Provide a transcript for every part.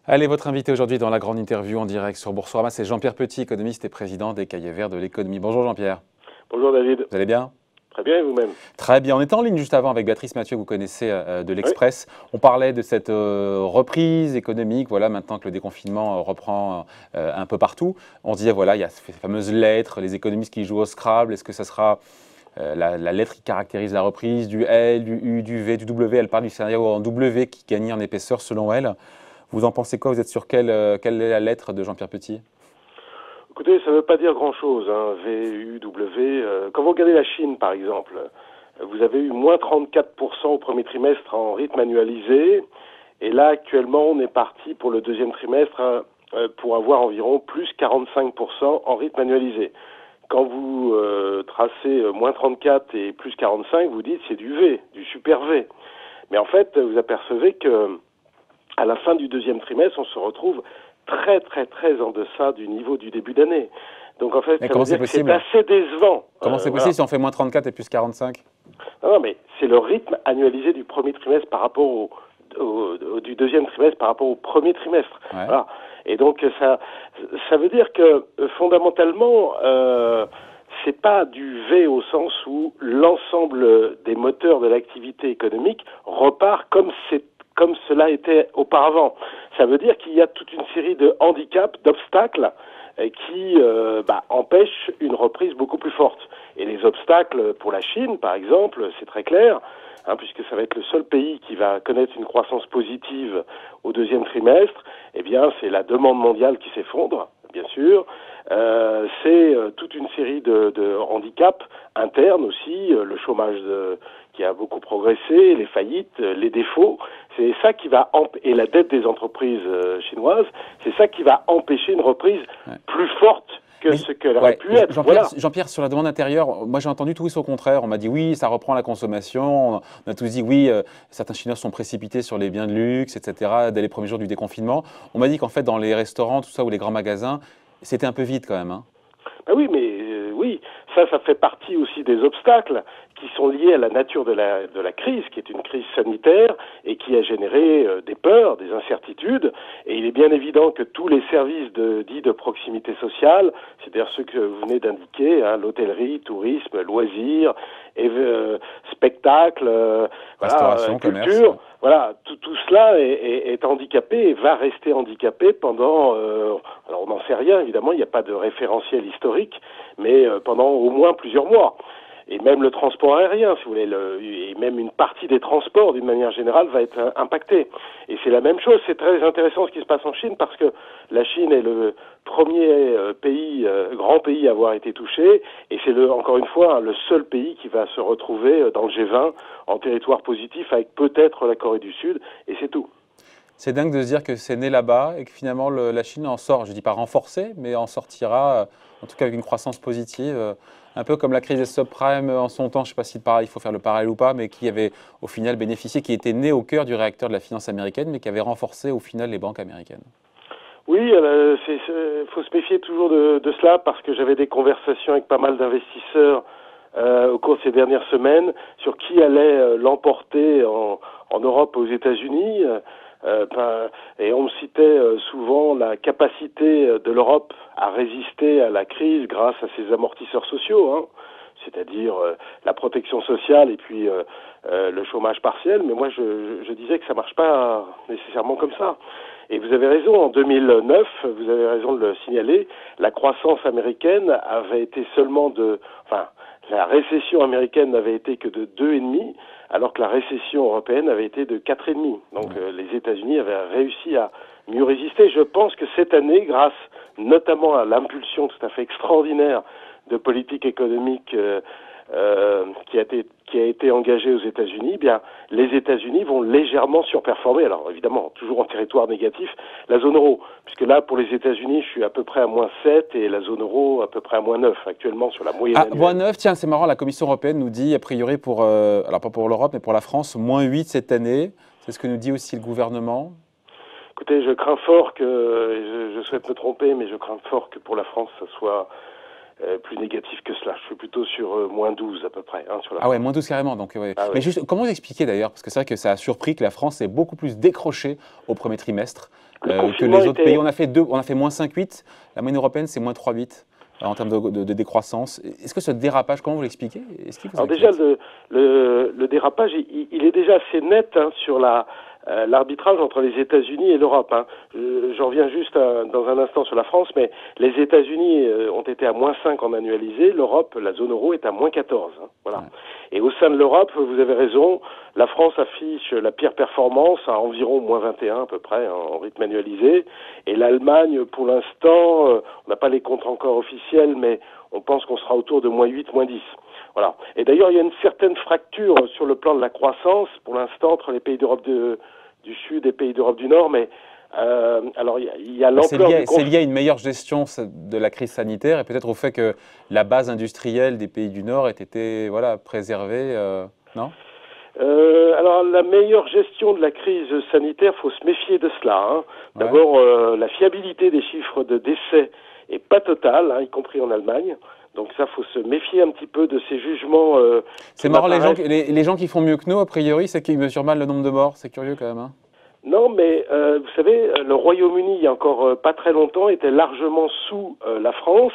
Allez, votre invité aujourd'hui dans la grande interview en direct sur Boursorama, c'est Jean-Pierre Petit, économiste et président des Cahiers Verts de l'économie. Bonjour Jean-Pierre. Bonjour David. Vous allez bien? Très bien, et vous-même? Très bien. On était en ligne juste avant avec Béatrice Mathieu, que vous connaissez de l'Express. Oui. On parlait de cette reprise économique, voilà, maintenant que le déconfinement reprend un peu partout. On se disait, voilà, il y a ces fameuses lettres, les économistes qui jouent au Scrabble. Est-ce que ça sera la lettre qui caractérise la reprise, du L, du U, du V, du W? Elle parle du scénario en W qui gagne en épaisseur selon elle. Vous en pensez quoi? Vous êtes sur quelle est la lettre de Jean-Pierre Petit? Écoutez, ça ne veut pas dire grand-chose, hein, V, U, W. Quand vous regardez la Chine, par exemple, vous avez eu moins 34% au premier trimestre en rythme annualisé. Et là, actuellement, on est parti pour le deuxième trimestre pour avoir environ plus 45% en rythme annualisé. Quand vous tracez moins 34 et plus 45, vous dites c'est du V, du super V. Mais en fait, vous apercevez que à la fin du deuxième trimestre, on se retrouve très en deçà du niveau du début d'année. Donc en fait, ça veut dire que c'est assez décevant. Comment c'est possible si on fait moins 34 et plus 45? Non, mais c'est le rythme annualisé du premier trimestre par rapport du deuxième trimestre par rapport au premier trimestre. Ouais. Voilà. Et donc ça veut dire que fondamentalement, c'est pas du V au sens où l'ensemble des moteurs de l'activité économique repart comme cela était auparavant. Ça veut dire qu'il y a toute une série de handicaps, d'obstacles qui empêchent une reprise beaucoup plus forte. Et les obstacles pour la Chine, par exemple, c'est très clair, hein, puisque ça va être le seul pays qui va connaître une croissance positive au deuxième trimestre. Eh bien, c'est la demande mondiale qui s'effondre, bien sûr. C'est toute une série de handicaps internes aussi, le chômage qui a beaucoup progressé, les faillites, les défauts. C'est ça qui va et la dette des entreprises chinoises, c'est ça qui va empêcher une reprise plus forte que ce qu'elle aurait pu être. Jean-Pierre, sur la demande intérieure, moi j'ai entendu tout au contraire. On m'a dit oui, ça reprend la consommation. On a tous dit oui, certains Chinois sont précipités sur les biens de luxe, etc. dès les premiers jours du déconfinement. On m'a dit qu'en fait dans les restaurants, tout ça, ou les grands magasins, c'était un peu vide quand même. Hein. Ben oui, mais oui, ça fait partie aussi des obstacles qui sont liés à la nature de la crise, qui est une crise sanitaire et qui a généré des peurs, des incertitudes. Et il est bien évident que tous les services dits de proximité sociale, c'est-à-dire ceux que vous venez d'indiquer, hein, l'hôtellerie, tourisme, loisirs, spectacles, restauration, culture, commerce, voilà, tout cela est handicapé et va rester handicapé pendant, alors on n'en sait rien évidemment, il n'y a pas de référentiel historique, mais pendant au moins plusieurs mois. Et même le transport aérien, si vous voulez, et même une partie des transports, d'une manière générale, va être impactée. Et c'est la même chose, c'est très intéressant ce qui se passe en Chine, parce que la Chine est le premier grand pays à avoir été touché, et c'est encore une fois, le seul pays qui va se retrouver dans le G20 en territoire positif, avec peut-être la Corée du Sud, et c'est tout. C'est dingue de se dire que c'est né là-bas et que finalement la Chine en sort, je ne dis pas renforcée, mais en sortira, en tout cas avec une croissance positive, un peu comme la crise des subprimes en son temps, je ne sais pas si il faut faire le parallèle ou pas, mais qui avait au final bénéficié, qui était né au cœur du réacteur de la finance américaine, mais qui avait renforcé au final les banques américaines. Oui, faut se méfier toujours de cela, parce que j'avais des conversations avec pas mal d'investisseurs au cours de ces dernières semaines sur qui allait l'emporter en Europe et aux États-Unis. Et on me citait souvent la capacité de l'Europe à résister à la crise grâce à ses amortisseurs sociaux, hein, c'est-à-dire la protection sociale et puis le chômage partiel. Mais moi, je disais que ça marche pas nécessairement comme ça. Et vous avez raison, en 2009, vous avez raison de le signaler, la croissance américaine avait été la récession américaine n'avait été que de 2,5, alors que la récession européenne avait été de 4,5. Donc les États-Unis avaient réussi à mieux résister. Je pense que cette année, grâce notamment à l'impulsion tout à fait extraordinaire de politique économique qui a été engagée aux États-Unis, bien les États-Unis vont légèrement surperformer. Alors évidemment, toujours en territoire négatif, la zone euro, puisque là pour les États-Unis, je suis à peu près à -7 et la zone euro à peu près à -9 actuellement sur la moyenne annuelle. -9, tiens, c'est marrant, la Commission européenne nous dit a priori alors pas pour l'Europe, mais pour la France, -8 cette année. C'est ce que nous dit aussi le gouvernement. Écoutez, je crains fort que, je souhaite me tromper, mais je crains fort que pour la France, ça soit plus négatif que cela. Je suis plutôt sur moins 12 à peu près sur la Ah ouais, France. moins 12 carrément. Donc, ouais. Ah Mais ouais. juste, comment vous expliquez d'ailleurs, parce que c'est vrai que ça a surpris que la France ait beaucoup plus décroché au premier trimestre Le que confinement les autres pays. était... On a fait moins 5,8. La moyenne européenne, c'est moins 3,8 en termes de décroissance. Est-ce que ce dérapage, comment vous l'expliquez? Est-ce qu'il vous Alors déjà, inquiète? le dérapage, il est déjà assez net sur l'arbitrage entre les États-Unis et l'Europe. J'en reviens juste dans un instant sur la France, mais les États-Unis ont été à moins 5 en annualisé, l'Europe, la zone euro, est à moins 14. Voilà. Ouais. Et au sein de l'Europe, vous avez raison, la France affiche la pire performance à environ moins 21 à peu près en rythme annualisé, et l'Allemagne, pour l'instant, on n'a pas les comptes encore officiels, mais on pense qu'on sera autour de moins 8, moins 10. Voilà. Et d'ailleurs, il y a une certaine fracture sur le plan de la croissance, pour l'instant, entre les pays d'Europe du Sud et pays d'Europe du Nord, mais alors il y a l'ampleur du C'est conflit. lié à une meilleure gestion de la crise sanitaire et peut-être au fait que la base industrielle des pays du Nord ait été voilà, préservée, non? Alors la meilleure gestion de la crise sanitaire, faut se méfier de cela. Ouais. D'abord, la fiabilité des chiffres de décès est pas totale, y compris en Allemagne. Donc ça, faut se méfier un petit peu de ces jugements C'est qui marrant, m'apparaissent. les gens qui font mieux que nous, a priori, c'est qu'ils mesurent mal le nombre de morts. C'est curieux quand même. Hein. Non, mais vous savez, le Royaume-Uni, il y a encore pas très longtemps, était largement sous la France.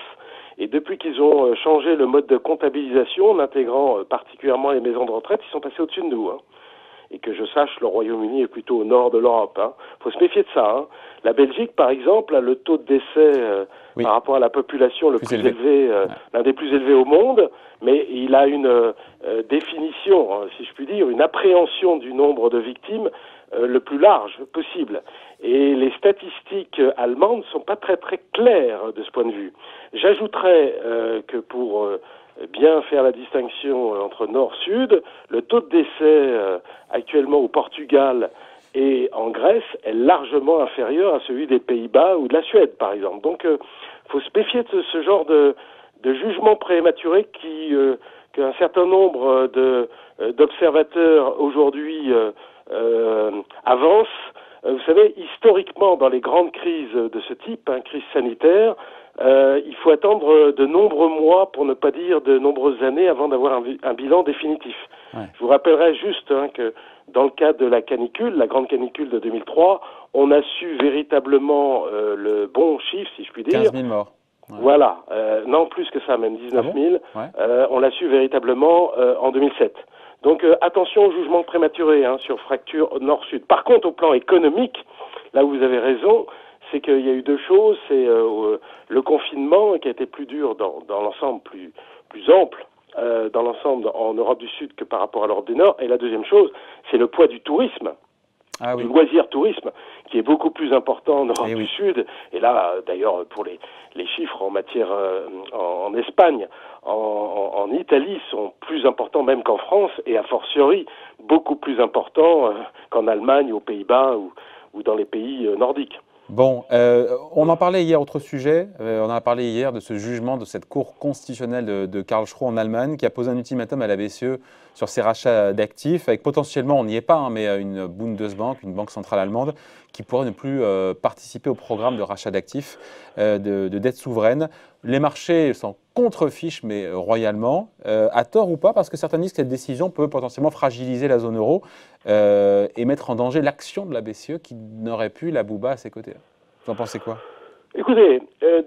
Et depuis qu'ils ont changé le mode de comptabilisation, en intégrant particulièrement les maisons de retraite, ils sont passés au-dessus de nous. Et que je sache, le Royaume-Uni est plutôt au nord de l'Europe. Faut se méfier de ça. La Belgique, par exemple, a le taux de décès Oui, par rapport à la population le plus plus élevé. élevé, Ouais. l'un des plus élevés au monde, mais il a une définition, si je puis dire, une appréhension du nombre de victimes le plus large possible. Et les statistiques allemandes ne sont pas très très claires de ce point de vue. J'ajouterais que pour bien faire la distinction entre nord-sud, le taux de décès actuellement au Portugal et en Grèce est largement inférieur à celui des Pays-Bas ou de la Suède, par exemple. Donc, faut se méfier de ce genre de jugement prématuré qu'un certain nombre d'observateurs aujourd'hui avancent. Vous savez, historiquement, dans les grandes crises de ce type, crise sanitaire, il faut attendre de nombreux mois, pour ne pas dire de nombreuses années, avant d'avoir un bilan définitif. Ouais. Je vous rappellerai juste que dans le cadre de la canicule, la grande canicule de 2003, on a su véritablement le bon chiffre, si je puis dire. 15 000 morts. Ouais. Voilà, non plus que ça, même 19 000. Ah bon ouais. On l'a su véritablement en 2007. Donc attention au jugement prématuré sur fracture nord-sud. Par contre, au plan économique, là où vous avez raison, c'est qu'il y a eu deux choses. C'est le confinement qui a été plus dur dans l'ensemble, plus ample dans l'ensemble en Europe du Sud que par rapport à l'Europe du Nord. Et la deuxième chose, c'est le poids du tourisme. Ah oui. Du loisir-tourisme, qui est beaucoup plus important en Europe Eh du oui. Sud. Et là, d'ailleurs, pour les chiffres en matière en Espagne, en Italie, sont plus importants même qu'en France, et a fortiori beaucoup plus importants qu'en Allemagne, aux Pays-Bas ou dans les pays nordiques. Bon, on en parlait hier, autre sujet. On a parlé hier de ce jugement de cette Cour constitutionnelle de Karlsruhe en Allemagne qui a posé un ultimatum à la BCE sur ses rachats d'actifs, avec potentiellement, on n'y est pas, mais une Bundesbank, une banque centrale allemande, qui pourrait ne plus participer au programme de rachat d'actifs, de dette souveraine. Les marchés s'en contrefichent, mais royalement, à tort ou pas, parce que certains disent que cette décision peut potentiellement fragiliser la zone euro et mettre en danger l'action de la BCE qui n'aurait plus la Bouba à ses côtés. Vous en pensez quoi? Écoutez,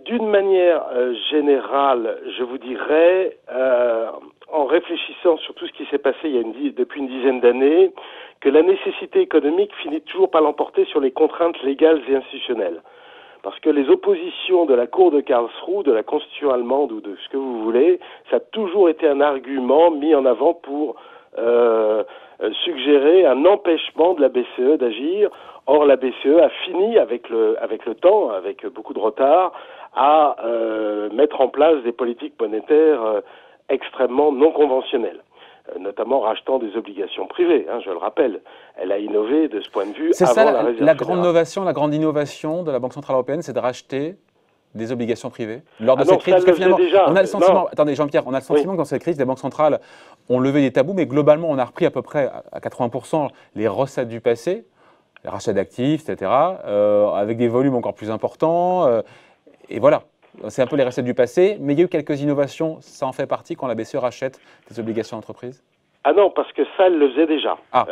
d'une manière générale, je vous dirais, en réfléchissant sur tout ce qui s'est passé depuis une dizaine d'années, que la nécessité économique finit toujours par l'emporter sur les contraintes légales et institutionnelles. Parce que les oppositions de la Cour de Karlsruhe, de la Constitution allemande ou de ce que vous voulez, ça a toujours été un argument mis en avant pour suggérer un empêchement de la BCE d'agir. Or, la BCE a fini avec le temps, avec beaucoup de retard, à mettre en place des politiques monétaires extrêmement non conventionnelles, notamment rachetant des obligations privées, je le rappelle. Elle a innové de ce point de vue C'est avant ça la Réserve la grande fédérale. innovation, la grande innovation de la Banque centrale européenne, c'est de racheter des obligations privées lors de Ah non, cette crise. ça Parce que le faisait finalement, déjà. on a le sentiment, Non. attendez Jean-Pierre, on a le sentiment que dans cette crise, les banques centrales ont levé des tabous, mais globalement, on a repris à peu près à 80% les recettes du passé, les rachats d'actifs, etc., avec des volumes encore plus importants. Et voilà. c'est un peu les recettes du passé, mais il y a eu quelques innovations, ça en fait partie quand la BCE rachète des obligations d'entreprise? Ah non, parce que ça, elle le faisait déjà. Ah,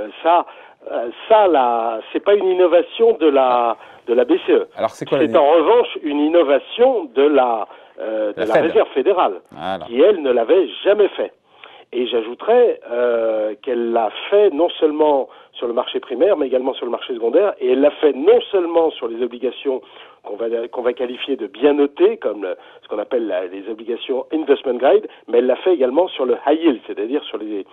C'est pas une innovation ah. de la BCE. Alors c'est quoi C'est en revanche une innovation de la la Fed? Réserve fédérale, Voilà. qui elle ne l'avait jamais fait. Et j'ajouterais qu'elle l'a fait non seulement sur le marché primaire, mais également sur le marché secondaire, et elle l'a fait non seulement sur les obligations qu'on va qualifier de bien notées, comme ce qu'on appelle les obligations investment grade, mais elle l'a fait également sur le high yield, c'est-à-dire sur les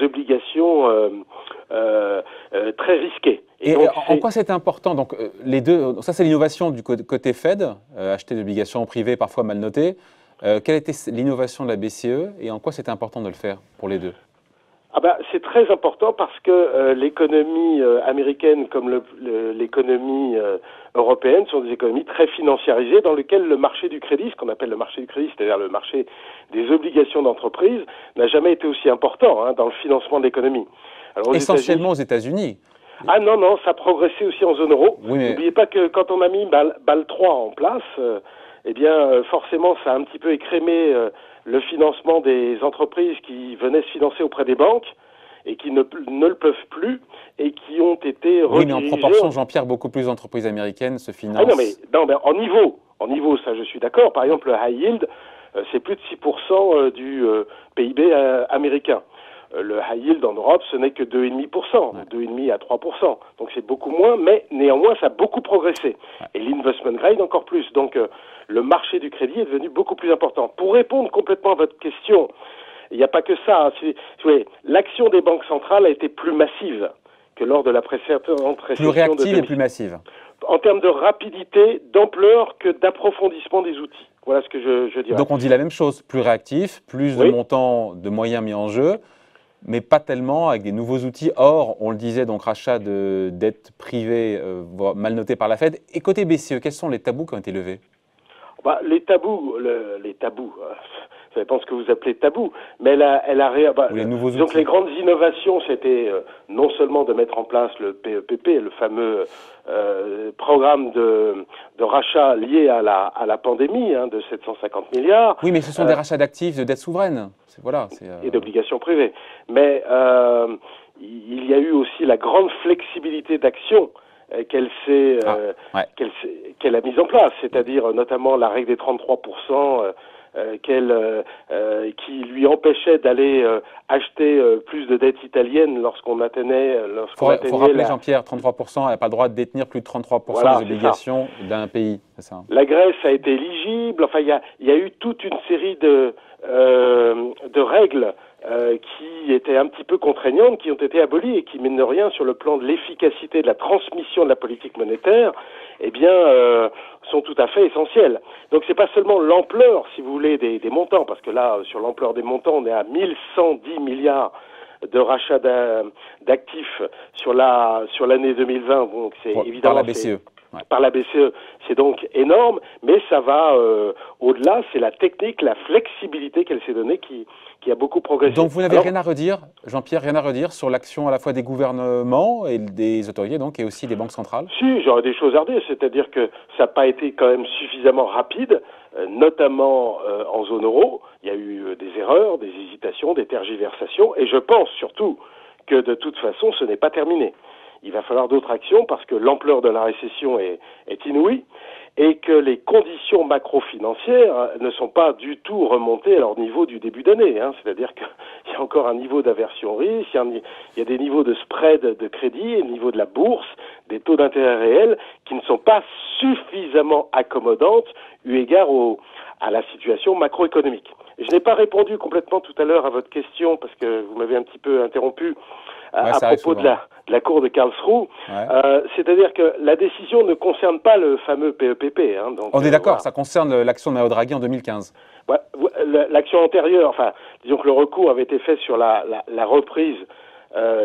obligations très risquées. Et donc, en quoi c'est important? Donc, les deux, ça c'est l'innovation du côté Fed, acheter des obligations privées parfois mal notées. Quelle était l'innovation de la BCE et en quoi c'était important de le faire pour les deux? Ah ben, c'est très important parce que l'économie américaine comme l'économie européenne sont des économies très financiarisées dans lesquelles le marché du crédit, ce qu'on appelle le marché du crédit, c'est-à-dire le marché des obligations d'entreprise, n'a jamais été aussi important dans le financement de l'économie. Essentiellement aux États-Unis. Ah non, non, ça a progressé aussi en zone euro. Oui, mais... N'oubliez pas que quand on a mis BAL 3 en place, eh bien, forcément, ça a un petit peu écrémé le financement des entreprises qui venaient se financer auprès des banques et qui ne le peuvent plus et qui ont été redirigées. Oui, mais en proportion, Jean-Pierre, beaucoup plus d'entreprises américaines se financent. Ah non, mais en niveau, ça je suis d'accord. Par exemple, le high yield, c'est plus de 6% du PIB américain. Le high yield en Europe, ce n'est que 2,5%, 2,5 à 3%. Donc c'est beaucoup moins, mais néanmoins, ça a beaucoup progressé. Et l'investment grade encore plus. Donc le marché du crédit est devenu beaucoup plus important. Pour répondre complètement à votre question, il n'y a pas que ça. L'action des banques centrales a été plus massive que lors de la précédente récession. Plus réactive et plus massive. En termes de rapidité, d'ampleur que d'approfondissement des outils. Voilà ce que je dirais. Donc on dit la même chose, plus réactif, plus de montants, de moyens mis en jeu, mais pas tellement avec des nouveaux outils. Or, on le disait, donc rachat de dettes privées mal notées par la Fed. Et côté BCE, quels sont les tabous qui ont été levés? Les tabous, ça dépend ce que vous appelez tabou, mais elle a les nouveaux outils. Donc les grandes innovations, c'était non seulement de mettre en place le PEPP, le fameux programme de rachat lié à la pandémie de 750 milliards. Oui, mais ce sont des rachats d'actifs, de dettes souveraines. Et d'obligations privées. Mais il y a eu aussi la grande flexibilité d'action qu'elle a mise en place, c'est-à-dire notamment la règle des 33%, qui lui empêchait d'aller acheter plus de dettes italiennes lorsqu'on atteignait... faut rappeler, Jean-Pierre, 33%, elle n'a pas le droit de détenir plus de 33% des obligations d'un pays. C'est ça. La Grèce a été éligible. Enfin, il y a eu toute une série de règles qui étaient un petit peu contraignantes, qui ont été abolies et qui, mine de rien, sur le plan de l'efficacité de la transmission de la politique monétaire, eh bien, sont tout à fait essentielles. Donc, c'est pas seulement l'ampleur, si vous voulez, des montants, parce que là, sur l'ampleur des montants, on est à 1110 milliards de rachat d'actifs sur l'année 2020. Donc, c'est évidemment par la BCE. Par la BCE, c'est donc énorme, mais ça va au-delà, c'est la technique, la flexibilité qu'elle s'est donnée qui a beaucoup progressé. Donc vous n'avez rien à redire, Jean-Pierre, rien à redire sur l'action à la fois des gouvernements et des autorités donc, et aussi des banques centrales? Si, j'aurais des choses à redire, c'est-à-dire que ça n'a pas été quand même suffisamment rapide, notamment en zone euro. Il y a eu des erreurs, des hésitations, des tergiversations, et je pense surtout que de toute façon, ce n'est pas terminé. Il va falloir d'autres actions parce que l'ampleur de la récession est inouïe et que les conditions macro-financières ne sont pas du tout remontées à leur niveau du début d'année. C'est-à-dire qu'il y a encore un niveau d'aversion au risque, il y a des niveaux de spread de crédit, au niveau de la bourse, des taux d'intérêt réels qui ne sont pas suffisamment accommodantes eu égard à la situation macroéconomique. Je n'ai pas répondu complètement tout à l'heure à votre question parce que vous m'avez un petit peu interrompu à propos de la Cour de Karlsruhe. C'est-à-dire que la décision ne concerne pas le fameux PEPP. Donc, on est d'accord, ça concerne l'action de Mario Draghi en 2015. L'action antérieure, enfin, disons que le recours avait été fait sur la reprise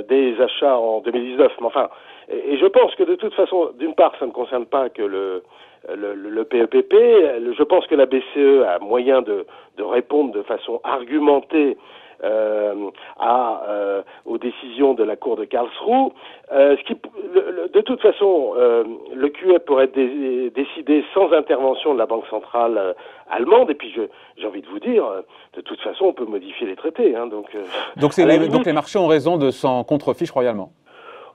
des achats en 2019. Mais enfin, et je pense que de toute façon, d'une part, ça ne concerne pas que le PEPP. Je pense que la BCE a moyen de répondre de façon argumentée aux décisions de la Cour de Karlsruhe. De toute façon, le QE pourrait être décidé sans intervention de la Banque centrale allemande. Et puis, j'ai envie de vous dire, de toute façon, on peut modifier les traités. Hein, donc les marchés ont raison de s'en contrefiche royalement.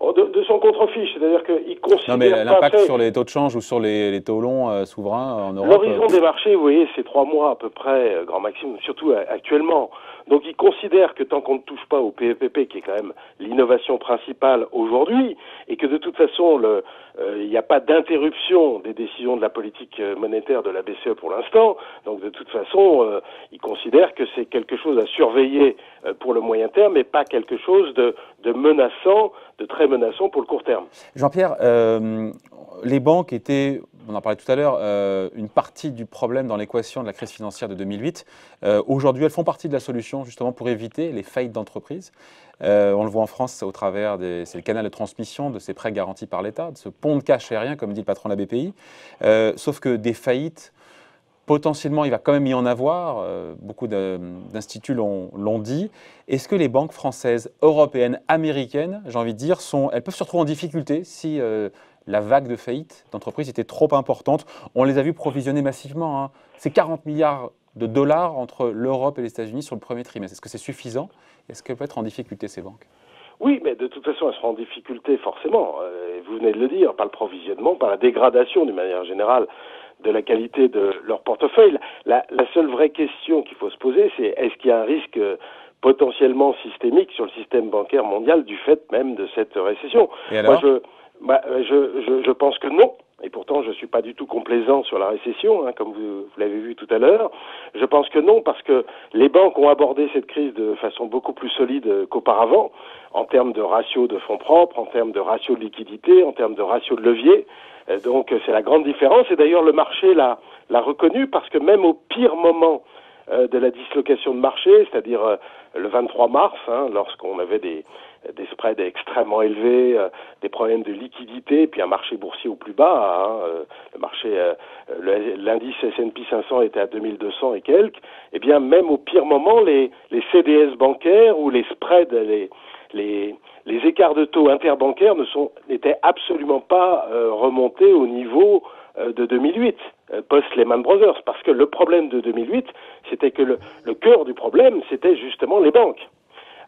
De son contre-fiche, c'est-à-dire qu'ils considèrent... Non, mais l'impact sur les taux de change ou sur les taux longs souverains en Europe... L'horizon des marchés, vous voyez, c'est 3 mois à peu près, grand maximum, surtout actuellement. Donc ils considèrent que tant qu'on ne touche pas au PEPP, qui est quand même l'innovation principale aujourd'hui, et que de toute façon, il n'y a pas d'interruption des décisions de la politique monétaire de la BCE pour l'instant, donc de toute façon, ils considèrent que c'est quelque chose à surveiller pour le moyen terme, mais pas quelque chose de menaçant, de très menaçant pour le court terme. Jean-Pierre, les banques étaient, on en parlait tout à l'heure, une partie du problème dans l'équation de la crise financière de 2008. Aujourd'hui, elles font partie de la solution justement pour éviter les faillites d'entreprises. On le voit en France au travers c'est le canal de transmission de ces prêts garantis par l'État, de ce pont de cash aérien, comme dit le patron de la BPI. Sauf que des faillites, potentiellement, il va quand même y en avoir. Beaucoup d'instituts l'ont dit. Est-ce que les banques françaises, européennes, américaines, j'ai envie de dire, elles peuvent se retrouver en difficulté si la vague de faillites d'entreprises était trop importante? On les a vues provisionner massivement. Hein. C'est 40 milliards de dollars entre l'Europe et les États-Unis sur le premier trimestre. Est-ce que c'est suffisant? Est-ce qu'elles peuvent être en difficulté, ces banques? Oui, mais de toute façon, elles seront en difficulté forcément. Vous venez de le dire, par le provisionnement, par la dégradation d'une manière générale de la qualité de leur portefeuille. La seule vraie question qu'il faut se poser, c'est est-ce qu'il y a un risque potentiellement systémique sur le système bancaire mondial du fait même de cette récession? Et alors? Moi, je pense que non. Et pourtant, je ne suis pas du tout complaisant sur la récession, hein, comme vous l'avez vu tout à l'heure. Je pense que non, parce que les banques ont abordé cette crise de façon beaucoup plus solide qu'auparavant, en termes de ratio de fonds propres, en termes de ratio de liquidité, en termes de ratio de levier. Donc, c'est la grande différence. Et d'ailleurs, le marché l'a reconnu, parce que même au pire moment de la dislocation de marché, c'est-à-dire le 23 mars, hein, lorsqu'on avait des spreads extrêmement élevés, des problèmes de liquidité, puis un marché boursier au plus bas. Hein, le marché, l'indice S&P 500 était à 2200 et quelques. Eh bien, même au pire moment, les CDS bancaires ou les spreads, les écarts de taux interbancaires n'étaient absolument pas remontés au niveau de 2008, post-Lehman Brothers, parce que le problème de 2008, c'était que le cœur du problème, c'était justement les banques,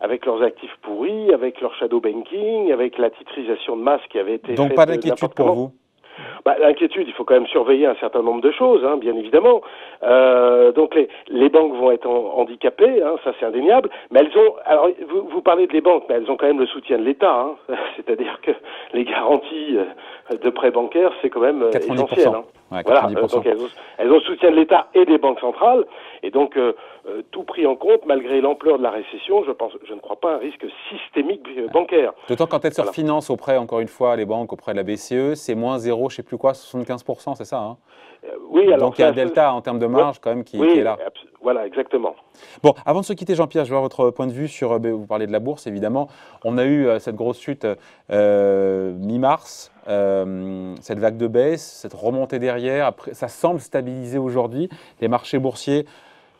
avec leurs actifs pourris, avec leur shadow banking, avec la titrisation de masse qui avait été faite. Donc pas d'inquiétude pour vous? L'inquiétude, il faut quand même surveiller un certain nombre de choses, hein, bien évidemment. Donc les banques vont être handicapées, hein, ça c'est indéniable. Mais elles ont, alors vous parlez de les banques, mais elles ont quand même le soutien de l'État. Hein. C'est-à-dire que les garanties de prêts bancaires, c'est quand même 90%. essentiel. Hein. Ouais, voilà, 90%. donc elles ont le soutien de l'État et des banques centrales, et donc tout pris en compte, malgré l'ampleur de la récession, je ne crois pas à un risque systémique bancaire. D'autant quand elles se refinancent auprès, encore une fois, les banques auprès de la BCE, c'est moins 0, je ne sais plus quoi, 75%, c'est ça, hein? Oui, alors donc il y a un delta en termes de marge quand même qui est là. Voilà, exactement. Bon, avant de se quitter, Jean-Pierre, je veux avoir votre point de vue sur, vous parlez de la bourse évidemment, on a eu cette grosse chute mi-mars, cette vague de baisse, cette remontée derrière, après, ça semble stabiliser aujourd'hui, les marchés boursiers.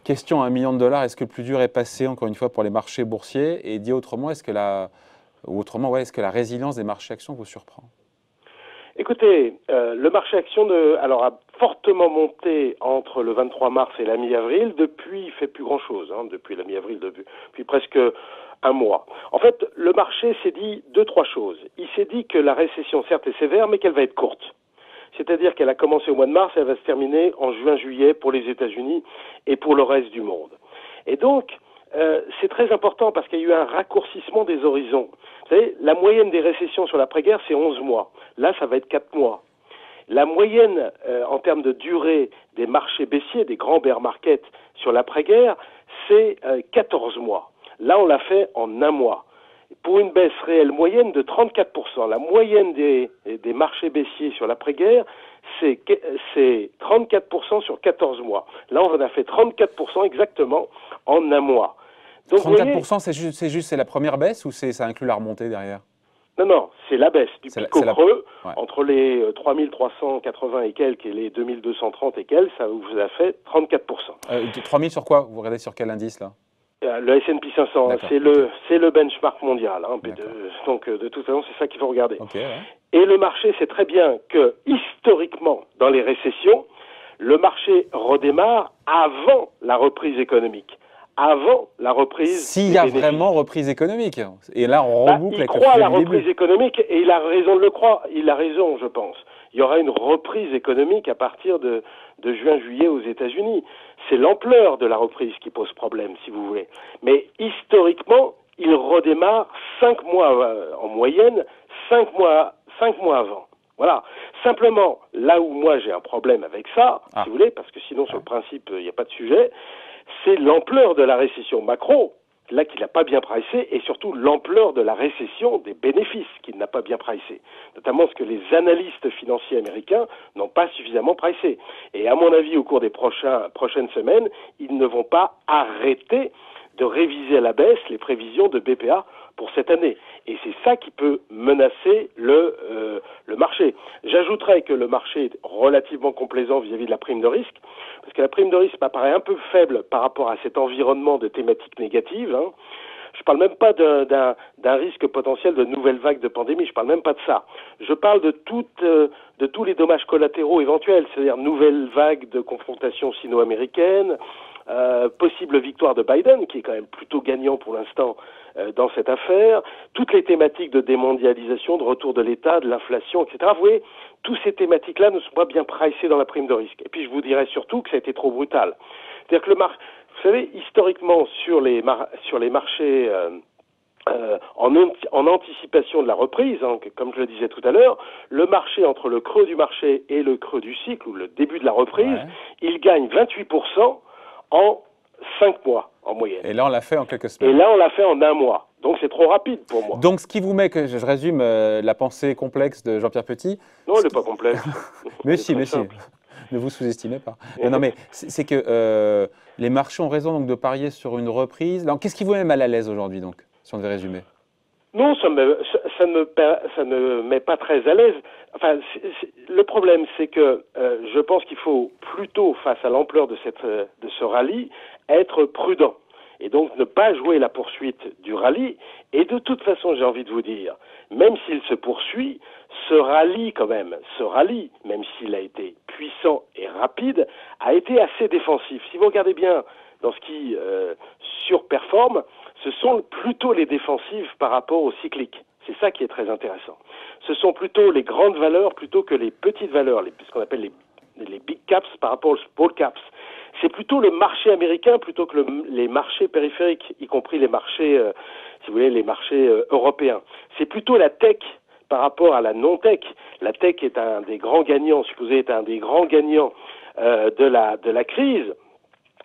Question à $1 million, est-ce que le plus dur est passé encore une fois pour les marchés boursiers? Et dit autrement, est-ce que est-ce que la résilience des marchés actions vous surprend? Écoutez, le marché action a fortement monté entre le 23 mars et la mi-avril. Depuis, il fait plus grand-chose. Hein, depuis la mi-avril, depuis presque un mois. En fait, le marché s'est dit 2-3 choses. Il s'est dit que la récession, certes, est sévère, mais qu'elle va être courte. C'est-à-dire qu'elle a commencé au mois de mars, elle va se terminer en juin-juillet pour les États-Unis et pour le reste du monde. Et donc, c'est très important parce qu'il y a eu un raccourcissement des horizons. Vous savez, la moyenne des récessions sur l'après-guerre, c'est 11 mois. Là, ça va être 4 mois. La moyenne, en termes de durée des marchés baissiers, des grands bear markets sur l'après-guerre, c'est 14 mois. Là, on l'a fait en un mois. Pour une baisse réelle moyenne de 34%. La moyenne des marchés baissiers sur l'après-guerre, c'est 34% sur 14 mois. Là, on en a fait 34% exactement en un mois. Donc, 34%, c'est la première baisse ou ça inclut la remontée derrière? Non, c'est la baisse du pic au creux, ouais. Entre les 3380 et quelques et les 2230 et quelques, ça vous a fait 34%. 3000 sur quoi? Vous regardez sur quel indice là? Le S&P 500, hein, c'est le benchmark mondial. Hein, donc, de toute façon, c'est ça qu'il faut regarder. Okay, ouais. Et le marché sait très bien que, historiquement, dans les récessions, le marché redémarre avant la reprise économique. Avant la reprise. S'il y a vraiment reprise économique. Et là, on reboucle avec le flux du début. Il croit à la reprise économique et il a raison de le croire. Il a raison, je pense. Il y aura une reprise économique à partir de juin-juillet aux États-Unis. C'est l'ampleur de la reprise qui pose problème, si vous voulez. Mais historiquement, il redémarre 5 mois en moyenne, 5 mois avant. Voilà. Simplement, là où moi j'ai un problème avec ça, si vous voulez, parce que sinon sur le principe, il n'y a pas de sujet, c'est l'ampleur de la récession macro, là qu'il n'a pas bien pricé, et surtout l'ampleur de la récession des bénéfices qu'il n'a pas bien pricé. Notamment ce que les analystes financiers américains n'ont pas suffisamment pricé. Et à mon avis, au cours des prochaines semaines, ils ne vont pas arrêter de réviser à la baisse les prévisions de BPA pour cette année. Et c'est ça qui peut menacer le marché. J'ajouterais que le marché est relativement complaisant vis-à-vis de la prime de risque, parce que la prime de risque m'apparaît un peu faible par rapport à cet environnement de thématiques négatives. Hein. Je ne parle même pas d'un risque potentiel de nouvelle vague de pandémie, je ne parle même pas de ça. Je parle de tous les dommages collatéraux éventuels, c'est-à-dire nouvelle vague de confrontation sino-américaine, possible victoire de Biden, qui est quand même plutôt gagnant pour l'instant dans cette affaire, toutes les thématiques de démondialisation, de retour de l'État, de l'inflation, etc. Vous voyez, toutes ces thématiques-là ne sont pas bien pricées dans la prime de risque. Et puis je vous dirais surtout que ça a été trop brutal. C'est-à-dire que vous savez, historiquement, sur les marchés en anticipation de la reprise, hein, comme je le disais tout à l'heure, le marché, entre le creux du marché et le creux du cycle, ou le début de la reprise, il gagne 28% en 5 mois en moyenne. Et là, on l'a fait en quelques semaines. Et là, on l'a fait en un mois. Donc, c'est trop rapide pour moi. Donc, ce qui vous met, que je résume la pensée complexe de Jean-Pierre Petit. Non, elle n'est pas complexe. mais si. Ne vous sous-estimez pas. Non, mais c'est que les marchés ont raison donc, de parier sur une reprise. Qu'est-ce qui vous met mal à l'aise aujourd'hui, donc, si on devait résumer? Non, ça ne me met pas très à l'aise. Enfin, le problème, c'est que je pense qu'il faut plutôt, face à l'ampleur de ce rallye, être prudent. Et donc ne pas jouer la poursuite du rallye. Et de toute façon, j'ai envie de vous dire, même s'il se poursuit, ce rallye, même s'il a été puissant et rapide, a été assez défensif. Si vous regardez bien dans ce qui surperforme, ce sont plutôt les défensives par rapport aux cycliques. C'est ça qui est très intéressant. Ce sont plutôt les grandes valeurs plutôt que les petites valeurs, ce qu'on appelle les big caps par rapport aux small caps. C'est plutôt le marché américain plutôt que les marchés périphériques, y compris les marchés, si vous voulez, les marchés européens. C'est plutôt la tech par rapport à la non-tech. La tech est un des grands gagnants, supposé être un des grands gagnants de la crise.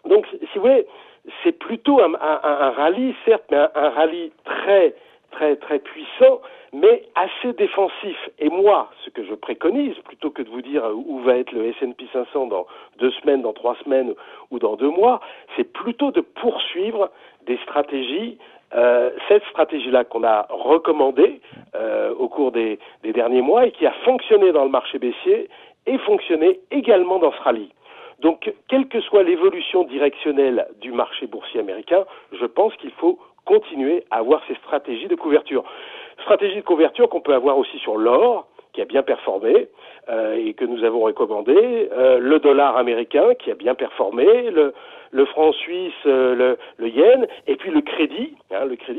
Donc, si vous voulez, c'est plutôt un rallye, certes, mais un rallye très puissant, mais assez défensif. Et moi, ce que je préconise, plutôt que de vous dire où va être le S&P 500 dans 2 semaines, dans 3 semaines ou dans 2 mois, c'est plutôt de poursuivre des stratégies. Cette stratégie-là qu'on a recommandée au cours des derniers mois et qui a fonctionné dans le marché baissier et fonctionné également dans ce rallye. Donc, quelle que soit l'évolution directionnelle du marché boursier américain, je pense qu'il faut continuer à avoir ces stratégies de couverture. Stratégie de couverture qu'on peut avoir aussi sur l'or, qui a bien performé et que nous avons recommandé, le dollar américain qui a bien performé, le franc suisse, le yen, et puis le crédit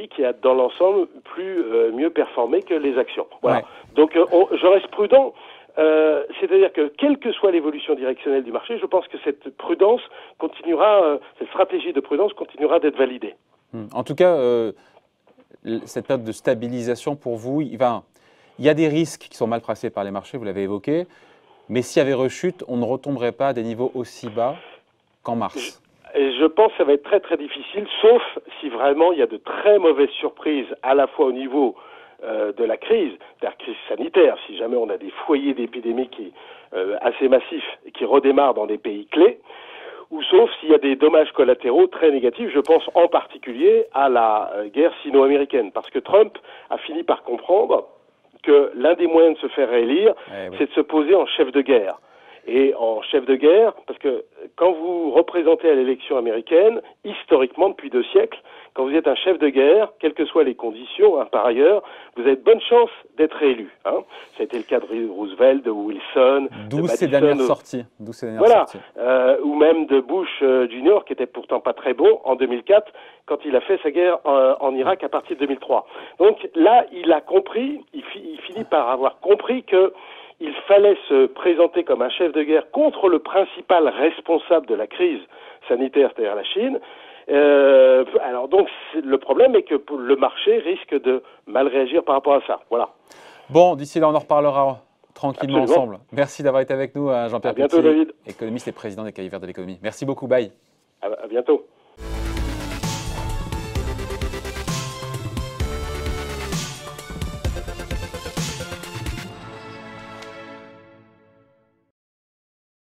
qui a dans l'ensemble mieux performé que les actions. Voilà. Ouais. Donc je reste prudent. C'est-à-dire que quelle que soit l'évolution directionnelle du marché, je pense que cette prudence cette stratégie de prudence continuera d'être validée. En tout cas, cette période de stabilisation pour vous, il y a des risques qui sont mal pricés par les marchés, vous l'avez évoqué, mais s'il y avait rechute, on ne retomberait pas à des niveaux aussi bas qu'en mars. Je pense que ça va être très difficile, sauf si vraiment il y a de très mauvaises surprises à la fois au niveau de la crise, c'est-à-dire crise sanitaire, si jamais on a des foyers d'épidémie assez massifs et qui redémarrent dans des pays clés, ou sauf s'il y a des dommages collatéraux très négatifs, je pense en particulier à la guerre sino-américaine, parce que Trump a fini par comprendre que l'un des moyens de se faire réélire, c'est de se poser en chef de guerre. et en chef de guerre, parce que quand vous représentez à l'élection américaine, historiquement depuis 2 siècles, quand vous êtes un chef de guerre, quelles que soient les conditions, par ailleurs, vous avez de bonnes chances d'être réélu. Ça a été le cas de Roosevelt, de Wilson, d'où ces dernières sorties. Ou même de Bush Jr., qui était pourtant pas très bon en 2004, quand il a fait sa guerre en Irak à partir de 2003. Donc là, il a compris, il finit par avoir compris que il fallait se présenter comme un chef de guerre contre le principal responsable de la crise sanitaire, c'est-à-dire la Chine. Alors donc le problème est que le marché risque de mal réagir par rapport à ça. Voilà. Bon, d'ici là, on en reparlera tranquillement ensemble. Merci d'avoir été avec nous, Jean-Pierre Petit, David. économiste et président des Cahiers Verts de l'économie. Merci beaucoup, bye. À bientôt.